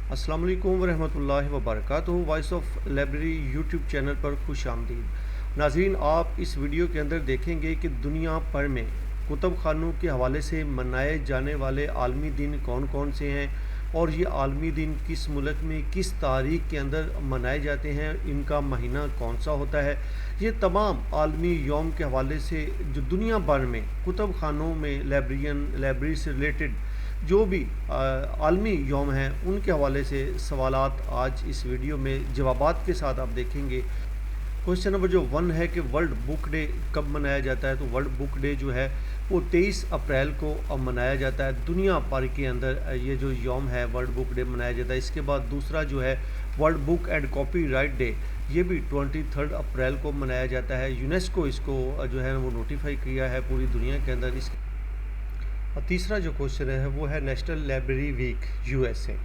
अस्सलाम वालेकुम वरहमतुल्लाहि वबरकातुहू। Voice of library YouTube channel पर खुश आमदीद। नाज़रीन, आप इस वीडियो के अंदर देखेंगे कि दुनिया भर में कुतुब खानों के हवाले से मनाए जाने वाले आलमी दिन कौन कौन से हैं और ये आलमी दिन किस मुल्क में किस तारीख के अंदर मनाए जाते हैं, इनका महीना कौन सा होता है। ये तमाम आलमी यौम के हवाले से जो दुनिया भर में कुतुब खानों में लाइब्रेरी से रिलेटेड जो भी आलमी यौम हैं उनके हवाले से सवालात आज इस वीडियो में जवाबात के साथ आप देखेंगे। क्वेश्चन नंबर जो 1 है कि वर्ल्ड बुक डे कब मनाया जाता है, तो वर्ल्ड बुक डे जो है वो 23 अप्रैल को मनाया जाता है। दुनिया भर के अंदर ये जो यौम है वर्ल्ड बुक डे मनाया जाता है। इसके बाद दूसरा जो है world book and copyright day, ये भी 23 अप्रैल को मनाया जाता है। यूनेस्को इसको जो है वो नोटिफाई किया है पूरी दुनिया के अंदर। इस और तीसरा जो क्वेश्चन है वो है नेशनल लाइब्रेरी वीक यूएसए।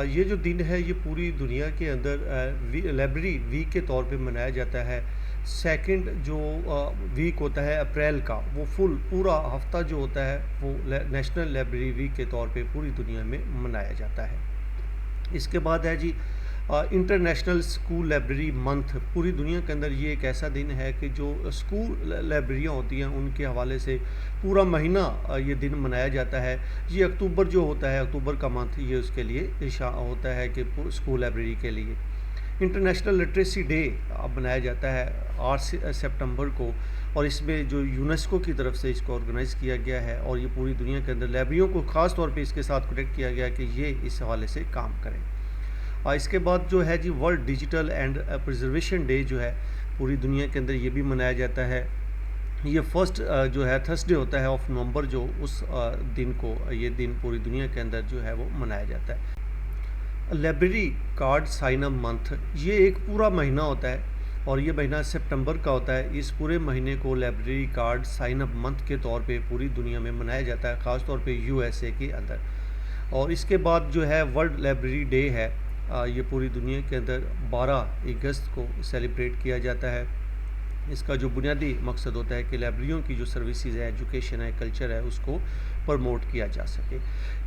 ये जो दिन है ये पूरी दुनिया के अंदर लाइब्रेरी वीक के तौर पे मनाया जाता है। सेकंड जो वीक होता है अप्रैल का, वो पूरा हफ्ता जो होता है वो नेशनल लाइब्रेरी वीक के तौर पे पूरी दुनिया में मनाया जाता है। इसके बाद है जी इंटरनेशनल स्कूल लाइब्रेरी मंथ। पूरी दुनिया के अंदर ये एक ऐसा दिन है कि जो स्कूल लाइब्रेरियाँ होती हैं उनके हवाले से पूरा महीना ये दिन मनाया जाता है। ये अक्टूबर जो होता है, अक्टूबर का मंथ, ये उसके लिए होता है कि स्कूल लाइब्रेरी के लिए। इंटरनेशनल लिटरेसी डे अब मनाया जाता है 8 सितंबर को, और इसमें जो यूनेस्को की तरफ से इसको ऑर्गेनाइज़ किया गया है और ये पूरी दुनिया के अंदर लाइब्रेरियों को ख़ास तौर पे इसके साथ कनेक्ट किया गया कि ये इस हवाले से काम करें। और इसके बाद जो है जी world digital and preservation day जो है पूरी दुनिया के अंदर ये भी मनाया जाता है। ये फर्स्ट जो है थर्सडे होता है ऑफ नवंबर, जो उस दिन को ये दिन पूरी दुनिया के अंदर जो है वो मनाया जाता है। Library card sign up month, ये एक पूरा महीना होता है और ये महीना सितंबर का होता है। इस पूरे महीने को library card sign up month के तौर पे पूरी दुनिया में मनाया जाता है, ख़ास तौर पे यूएसए के अंदर। और इसके बाद जो है वर्ल्ड लाइब्रेरी डे है, ये पूरी दुनिया के अंदर 12 अगस्त को सेलिब्रेट किया जाता है। इसका जो बुनियादी मकसद होता है कि लाइब्रेरियों की जो सर्विसेज है, एजुकेशन है, कल्चर है, उसको प्रमोट किया जा सके।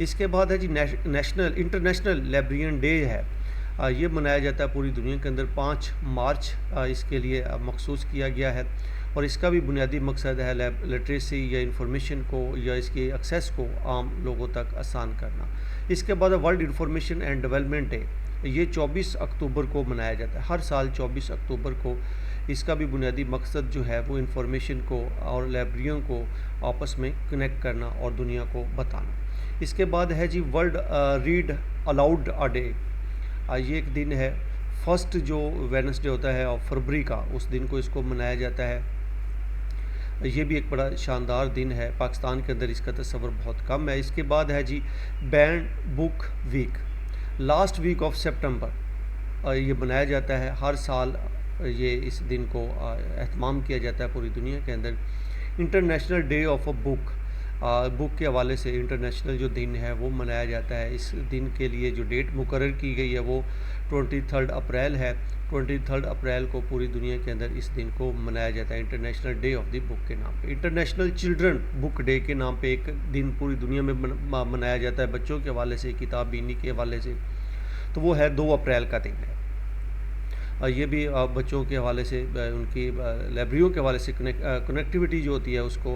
इसके बाद है जी इंटरनेशनल लाइब्रेरियन डे है। ये मनाया जाता है पूरी दुनिया के अंदर 5 मार्च इसके लिए मखसूस किया गया है। और इसका भी बुनियादी मकसद है लिटरेसी या इंफॉर्मेशन को या इसके एक्सेस को आम लोगों तक आसान करना। इसके बाद world information and development day, ये 24 अक्टूबर को मनाया जाता है हर साल 24 अक्टूबर को। इसका भी बुनियादी मकसद जो है वो इंफॉर्मेशन को और लाइब्रेरियों को आपस में कनेक्ट करना और दुनिया को बताना। इसके बाद है जी world read aloud a day. ये एक दिन है, फर्स्ट जो वेडनेसडे होता है और फरवरी का, उस दिन को इसको मनाया जाता है। ये भी एक बड़ा शानदार दिन है, पाकिस्तान के अंदर इसका तस्वर बहुत कम है। इसके बाद है जी banned book week, last week of सितंबर ये मनाया जाता है हर साल। ये इस दिन को एहतमाम किया जाता है पूरी दुनिया के अंदर। International day of a book, book के हवाले से इंटरनेशनल जो दिन है वो मनाया जाता है। इस दिन के लिए जो डेट मुकर्रर की गई है वो 23 अप्रैल है। 23 अप्रैल को पूरी दुनिया के अंदर इस दिन को मनाया जाता है international day of the book के नाम पे। इंटरनेशनल चिल्ड्रन बुक डे के नाम पे एक दिन पूरी दुनिया में मनाया जाता है बच्चों के हवाले से, किताब बीनी के हवाले से, तो वो है 2 अप्रैल का दिन है। ये भी बच्चों के हवाले से उनकी लाइब्रेरियों के हवाले से कनेक्टिविटी जो होती है उसको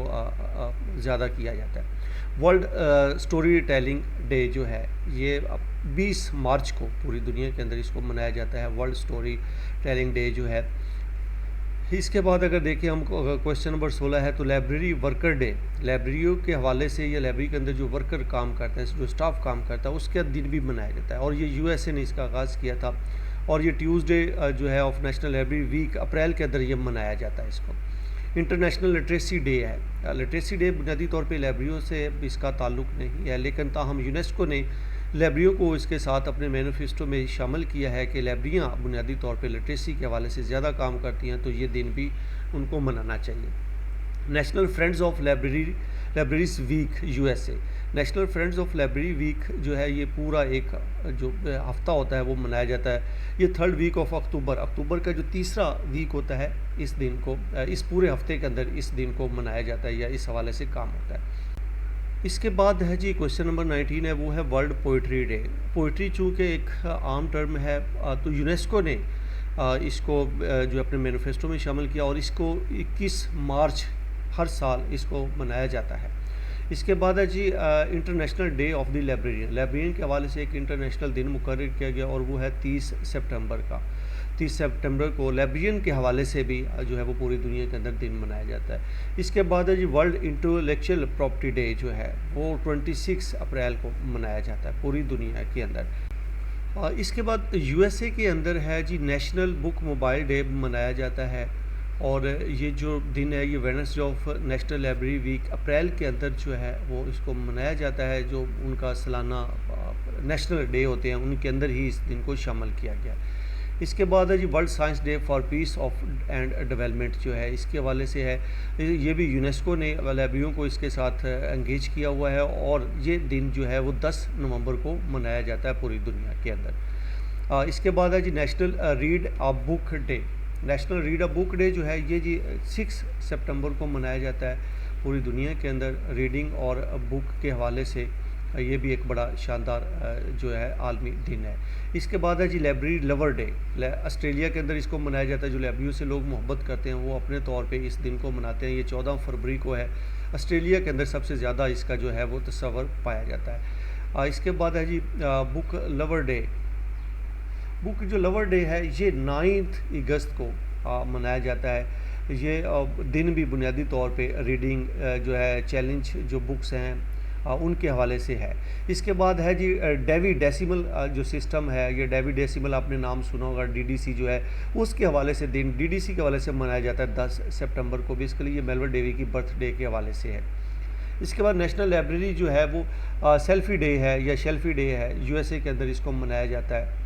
ज़्यादा किया जाता है। वर्ल्ड स्टोरी टेलिंग डे जो है ये 20 मार्च को पूरी दुनिया के अंदर इसको मनाया जाता है, वर्ल्ड स्टोरी टेलिंग डे जो है। इसके बाद अगर देखें हम क्वेश्चन नंबर 16 है तो लाइब्रेरी वर्कर डे, लाइब्रेरियों के हवाले से या लाइब्रेरी के अंदर जो वर्कर काम करते हैं, जो स्टाफ काम करता है, उसके दिन भी मनाया जाता है। और ये यूएसए ने इसका आगाज़ किया था और ये ट्यूसडे जो है ऑफ नेशनल लाइब्रेरी वीक अप्रैल के अंदर ये मनाया जाता है इसको। इंटरनेशनल लिटरेसी डे है। लिटरेसी डे बुनियादी तौर पे लाइब्रेरियों से इसका ताल्लुक़ नहीं है, लेकिन ताहम यूनेस्को ने लाइब्रेरियों को इसके साथ अपने मैनिफेस्टो में शामिल किया है कि लाइब्रेरियाँ बुनियादी तौर पे लिटरेसी के हवाले से ज़्यादा काम करती हैं, तो ये दिन भी उनको मनाना चाहिए। National friends of libraries week USA, national friends of library week जो है ये पूरा एक जो हफ्ता होता है वो मनाया जाता है। ये 3rd वीक ऑफ अक्टूबर का जो तीसरा वीक होता है, इस दिन को इस पूरे हफ्ते के अंदर इस दिन को मनाया जाता है या इस हवाले से काम होता है। इसके बाद है जी क्वेश्चन नंबर 19 है, वो है वर्ल्ड पोइट्री डे। पोइट्री चूँकि एक आम टर्म है, तो यूनेस्को ने इसको जो अपने मैनिफेस्टो में शामिल किया और इसको 21 मार्च हर साल इसको मनाया जाता है। इसके बाद है जी international day of the librarian. Librarian के हवाले से एक इंटरनेशनल दिन मुकर्रर किया गया और वो है 30 सितंबर का। 30 सितंबर को लाइब्रेरियन के हवाले से भी जो है वो पूरी दुनिया के अंदर दिन मनाया जाता है। इसके बाद है जी वर्ल्ड इंटेलेक्चुअल प्रॉपर्टी डे जो है वो 26 अप्रैल को मनाया जाता है पूरी दुनिया के अंदर। इसके बाद यूएसए के अंदर है जी नेशनल बुक मोबाइल डे मनाया जाता है और ये जो दिन है ये Wednesday of national library week अप्रैल के अंदर जो है वो इसको मनाया जाता है। जो उनका सालाना नेशनल डे होते हैं उनके अंदर ही इस दिन को शामिल किया गया। इसके बाद है जी world science day for peace of and development जो है इसके हवाले से है, ये भी यूनेस्को ने लाइब्रेरियों को इसके साथ एंगेज किया हुआ है और ये दिन जो है वो 10 नवंबर को मनाया जाता है पूरी दुनिया के अंदर। इसके बाद है जी national read a book day. National read a book day जो है ये जी 6 सितंबर को मनाया जाता है पूरी दुनिया के अंदर। रीडिंग और बुक के हवाले से ये भी एक बड़ा शानदार जो है आलमी दिन है। इसके बाद है जी लाइब्रेरी लवर डे। ऑस्ट्रेलिया के अंदर इसको मनाया जाता है। जो लाइब्रेरियों से लोग मोहब्बत करते हैं वो अपने तौर पे इस दिन को मनाते हैं। ये 14 फरवरी को है। ऑस्ट्रेलिया के अंदर सबसे ज़्यादा इसका जो है वो तस्वर पाया जाता है। इसके बाद है जी बुक लवर डे। बुक जो लवर डे है ये 9 अगस्त को मनाया जाता है। ये दिन भी बुनियादी तौर पे रीडिंग जो है चैलेंज जो बुक्स हैं उनके हवाले से है। इसके बाद है जी डेवी डेसिमल जो सिस्टम है, ये डेवी डेसिमल आपने नाम सुना होगा, डीडीसी जो है उसके हवाले से दिन डीडीसी के हवाले से मनाया जाता है 10 सितंबर को। बेसिकली ये मेलवर डेवी की बर्थडे के हवाले से है। इसके बाद नेशनल लाइब्रेरी जो है वो सेल्फी डे है या शेल्फी डे है, यूएसए के अंदर इसको मनाया जाता है।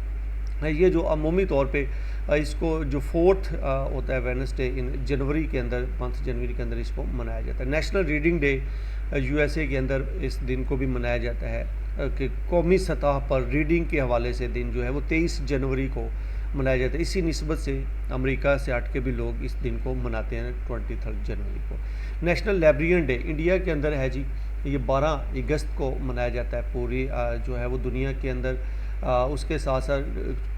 ये जो अमूमी तौर पे इसको जो 4th होता है वेडनेसडे इन जनवरी के अंदर, मंथ जनवरी के अंदर इसको मनाया जाता है। नेशनल रीडिंग डे यूएसए के अंदर इस दिन को भी मनाया जाता है कि कौमी सतह पर रीडिंग के हवाले से दिन जो है वो 23 जनवरी को मनाया जाता है। इसी निस्बत से अमेरिका से हट के भी लोग इस दिन को मनाते हैं 23 जनवरी को। नेशनल लाइब्रेरियन डे इंडिया के अंदर है जी, ये 12 अगस्त को मनाया जाता है पूरी जो है वो दुनिया के अंदर। उसके साथ साथ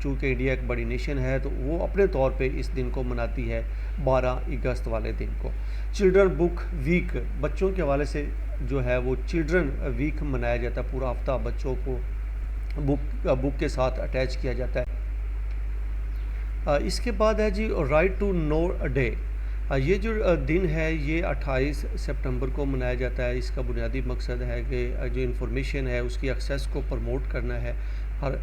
चूँकि इंडिया एक बड़ी नेशन है तो वो अपने तौर पे इस दिन को मनाती है 12 अगस्त वाले दिन को। चिल्ड्रन बुक वीक, बच्चों के हवाले से जो है वो चिल्ड्रन वीक मनाया जाता है। पूरा हफ्ता बच्चों को बुक के साथ अटैच किया जाता है। इसके बाद है जी राइट टू नो डे। ये जो दिन है ये 28 सितंबर को मनाया जाता है। इसका बुनियादी मकसद है कि जो इन्फॉर्मेशन है उसकी एक्सेस को प्रमोट करना है हर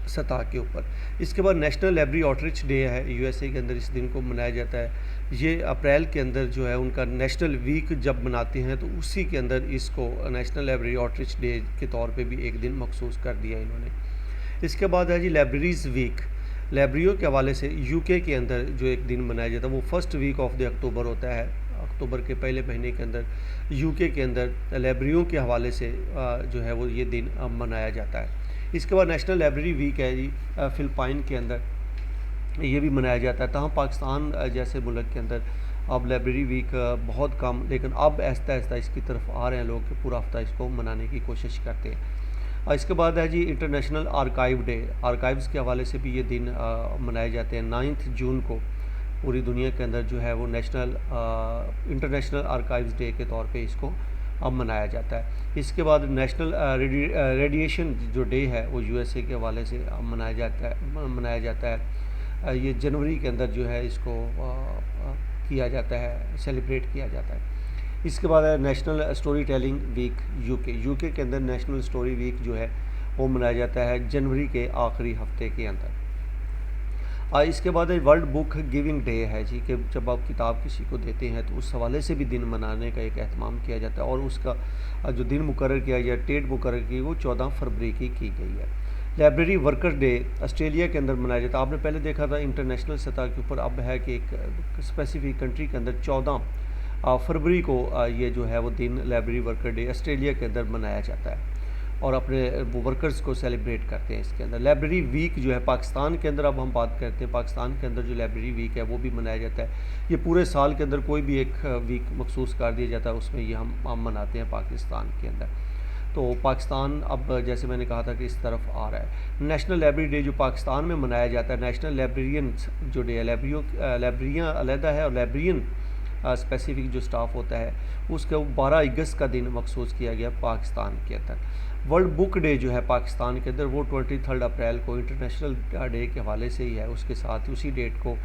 सतह के ऊपर। इसके बाद नेशनल लाइब्रेरी आउटरीच डे है, यूएसए के अंदर इस दिन को मनाया जाता है। ये अप्रैल के अंदर जो है उनका नेशनल वीक जब मनाते हैं तो उसी के अंदर इसको नेशनल लाइब्रेरी आउटरीच डे के तौर पे भी एक दिन मखसूस कर दिया इन्होंने। इसके बाद है जी लाइब्रेरीज़ वीक। लाइब्रेरियों के हवाले से यूके के अंदर जो एक दिन मनाया जाता है वो first week of the October होता है। अक्टूबर के पहले महीने के अंदर यूके के अंदर लाइब्रेरियों के हवाले से जो है वो ये दिन मनाया जाता है। इसके बाद नेशनल लाइब्रेरी वीक है जी फिलिपाइन के अंदर ये भी मनाया जाता है। तहाँ पाकिस्तान जैसे मुल्क के अंदर अब लाइब्रेरी वीक बहुत कम, लेकिन अब आहिस्ता आहिस्ता इसकी तरफ आ रहे हैं लोग कि पूरा हफ्ता इसको मनाने की कोशिश करते हैं। इसके बाद है जी इंटरनेशनल आर्काइव डे। आर्काइव्स के हवाले से भी ये दिन मनाए जाते हैं। 9 जून को पूरी दुनिया के अंदर जो है वो इंटरनेशनल आर्काइव्स डे के तौर पे इसको अब मनाया जाता है। इसके बाद नेशनल रेडिएशन जो डे है वो यूएसए के हवाले से मनाया जाता है। ये जनवरी के अंदर जो है इसको किया जाता है, सेलिब्रेट किया जाता है। इसके बाद है national story telling week UK के अंदर नेशनल स्टोरी वीक जो है वो मनाया जाता है जनवरी के आखिरी हफ्ते के अंदर। इसके बाद वर्ल्ड बुक गिविंग डे है जी, कि जब आप किताब किसी को देते हैं तो उस हवाले से भी दिन मनाने का एक एहतमाम किया जाता है और उसका जो दिन मुकर्रर किया गया, डेट मुकर्रर की, वो 14 फरवरी की गई है। लाइब्रेरी वर्कर डे ऑस्ट्रेलिया के अंदर मनाया जाता है। आपने पहले देखा था इंटरनेशनल सतह के ऊपर, अब है कि एक स्पेसिफिक कंट्री के अंदर 14 फरवरी को ये जो है वो दिन लाइब्रेरी वर्कर डे ऑस्ट्रेलिया के अंदर मनाया जाता है। और अपने वो वर्कर्स को सेलिब्रेट करते हैं इसके अंदर। लाइब्रेरी वीक जो है पाकिस्तान के अंदर, अब हम बात करते हैं पाकिस्तान के अंदर जो लाइब्रेरी वीक है वो भी मनाया जाता है। ये पूरे साल के अंदर कोई भी एक वीक मखसूस कर दिया जाता है, उसमें ये हम मनाते हैं पाकिस्तान के अंदर। तो पाकिस्तान अब जैसे मैंने कहा था कि इस तरफ आ रहा है। नेशनल लाइब्रेरी डे जो पाकिस्तान में मनाया जाता है, नेशनल लाइब्रेरियंस जो डे है, लाइब्रेरियाँ अलहदा है और लाइब्रेरियन स्पेसिफिक जो स्टाफ होता है उसके 12 अगस्त का दिन मखसूस किया गया पाकिस्तान के अंदर। वर्ल्ड बुक डे जो है पाकिस्तान के अंदर वो 23 अप्रैल को इंटरनेशनल डे के हवाले से ही है, उसके साथ ही उसी डेट को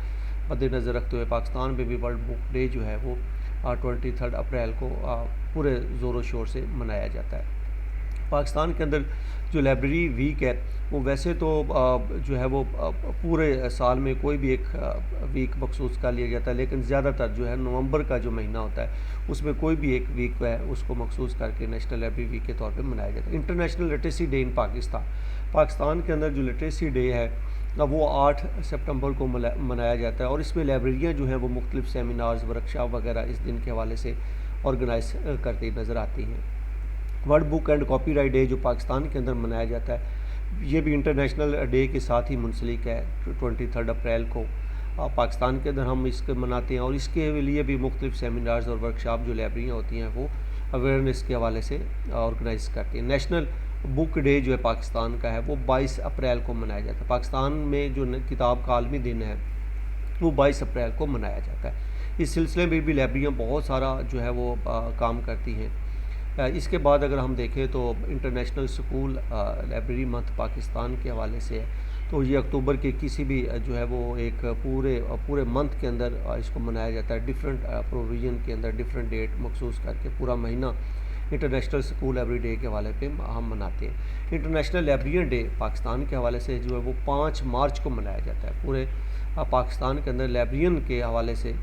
मद्देनज़र रखते हुए पाकिस्तान में भी वर्ल्ड बुक डे जो है वो 23 अप्रैल को पूरे ज़ोरों शोर से मनाया जाता है। पाकिस्तान के अंदर जो लाइब्रेरी वीक है वो वैसे तो जो है वो पूरे साल में कोई भी एक वीक मखसूस कर लिया जाता है, लेकिन ज़्यादातर जो है नवंबर का जो महीना होता है उसमें कोई भी एक वीक है उसको मखसूस करके नेशनल लाइब्रेरी वीक के तौर पे मनाया जाता है। International literacy day in Pakistan के अंदर जो लिटरेसी डे है वो 8 सितंबर को मनाया जाता है और इसमें लाइब्रेरियाँ जो हैं वो मुख्तलिफ सेमिनार्स वर्कशॉप वगैरह इस दिन के हवाले से ऑर्गेनाइज करती नज़र आती हैं। World book and copyright day जो पाकिस्तान के अंदर मनाया जाता है ये भी इंटरनेशनल डे के साथ ही मुंसलिक है। 23 अप्रैल को पाकिस्तान के अंदर हम इसके मनाते हैं और इसके लिए भी मुख्तलिफ सेमिनार्स और वर्कशॉप जो लाइब्रेरियाँ होती हैं वो अवेयरनेस के हवाले से ऑर्गेनाइज करती हैं। नेशनल बुक डे जो है पाकिस्तान का है वो 22 अप्रैल को मनाया जाता है। पाकिस्तान में जो किताब का आलमी दिन है वो 22 अप्रैल को मनाया जाता है। इस सिलसिले में भी लाइब्रेरियाँ बहुत सारा जो है वो काम करती हैं। इसके बाद अगर हम देखें तो international school library month Pakistan के हवाले से है, तो ये अक्टूबर के किसी भी जो है वो एक पूरे मंथ के अंदर इसको मनाया जाता है। डिफरेंट प्रोविज़न के अंदर डिफरेंट डेट मखसूस करके पूरा महीना इंटरनेशनल स्कूल लाइब्रेरी डे के हवाले पे हम मनाते हैं। इंटरनेशनल लाइब्रेरियन डे पाकिस्तान के हवाले से जो है वो 5 मार्च को मनाया जाता है। पूरे पाकिस्तान के अंदर लाइब्रेरियन के हवाले से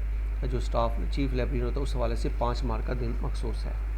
जो स्टाफ चीफ लाइब्रेरियन होता है उस हवाले से 5 मार्च का दिन मखसूस है।